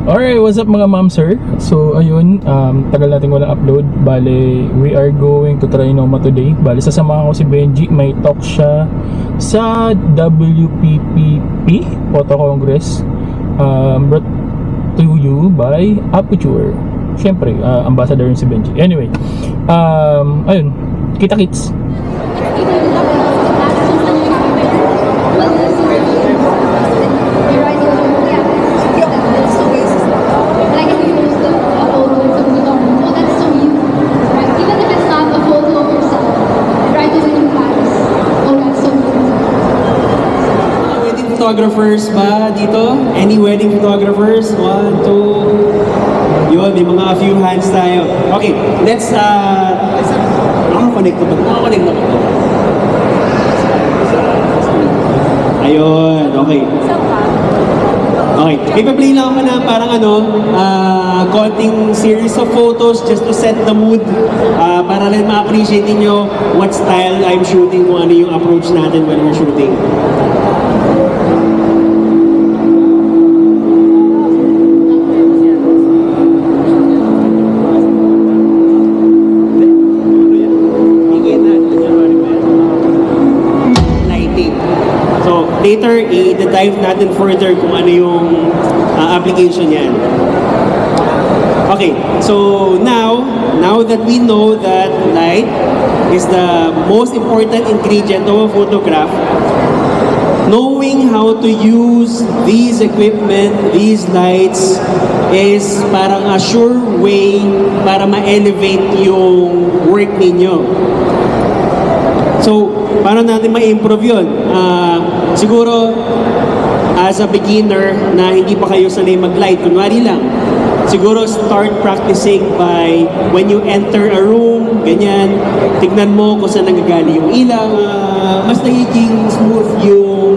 Alright, what's up mga ma'am sir? So ayun, tagal natin walang upload. Bale, we are going to Trinoma today. Bale, sasamahan ko si Benji. May talk siya sa WPPP Photo Congress, brought to you by Aputure. Siyempre, ambassador si Benji. Anyway, ayun, kita-kits. Photographers ba dito? Any wedding photographers? 1, 2. Yun, may mga few hands tayo. Okay, let's connect na ba? Ayun, okay. Okay, ipa-play lang ako na parang konting series of photos just to set the mood, para rin ma-appreciate niyo what style I'm shooting, kung ano yung approach natin when we're shooting. Later, i-dive natin further kung ano yung application yan. Okay, so now that we know that light is the most important ingredient of a photograph, knowing how to use these equipment, these lights, is parang a sure way para ma-elevate yung work ninyo. So, paano natin ma-improve yun? Siguro, as a beginner na hindi pa kayo sanay mag-light, kunwari lang, siguro start practicing by when you enter a room, ganyan, tignan mo kung saan nanggagaling yung ilaw, mas nagiging smooth yung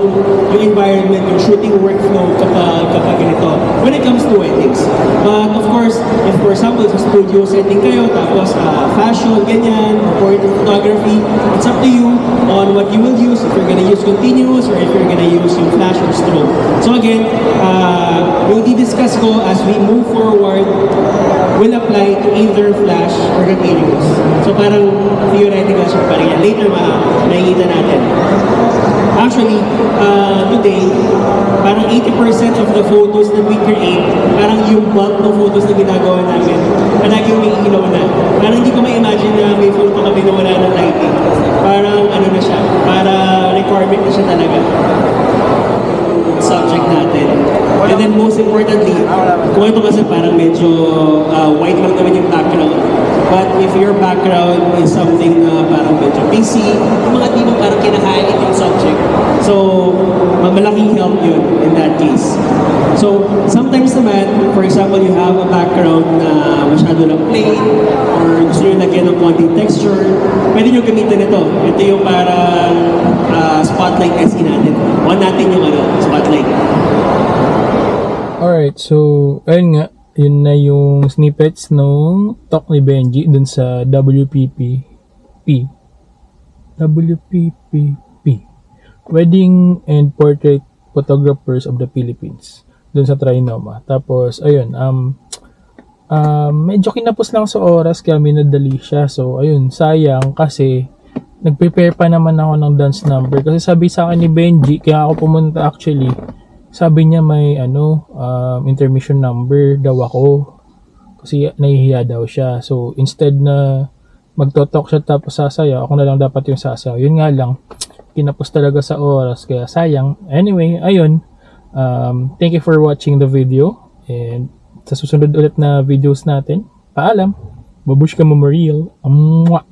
environment, yung shooting workflow kapag ganito. When it comes to weddings. But of course, if for example, sa studio setting kayo, tapos fashion, ganyan, portrait photography, it's up to you on what you will use, if you're gonna use continuous or if you're gonna use yung flash or strobe. So again, yung di-discuss ko as we move forward will apply to either flash or continuous. So parang theoretical siya pa rin yan. Later makikita natin. Actually, today, parang 80% of the photos that we create, parang yung bulk ng photos na ginagawa namin, palagi may ilaw na. Parang hindi ko ma-imagine na may photo kami na wala ng lighting. Parang ano na siya, para requirement na siya talaga. Subject natin. And then most importantly, kung ito kasi parang medyo white lang naman yung background. But if your background is something na parang medyo busy, yung mga di mo parang kinakain yung subject. So, malaking help yun in that case. So, sometimes naman, for example, you have a background na masyado lang plain or gusto nyo lagyan ng konting texture, pwede nyo gamitin ito. Ito yung parang spotlight kasi natin. On natin yung spotlight. Alright, so ayun nga, yun na yung snippets nung talk ni Benji dun sa WPPP, Wedding and Portrait Photographers of the Philippines, dun sa Trinoma. Tapos ayun, medyo kinapos lang sa oras kaya minadali siya. So ayun, sayang kasi nag-prepare pa naman ako ng dance number kasi sabi sa akin ni Benji, kaya ako pumunta actually. Sabi niya may intermission number daw ako kasi nahihiya daw siya. So instead na magto-talk siya tapos sasayaw, ako na lang dapat yung sasayaw. Yun nga lang, kinapos talaga sa oras kaya sayang. Anyway, ayun, thank you for watching the video, and sa susunod ulit na videos natin, paalam. Babushka Memorial. Mwah!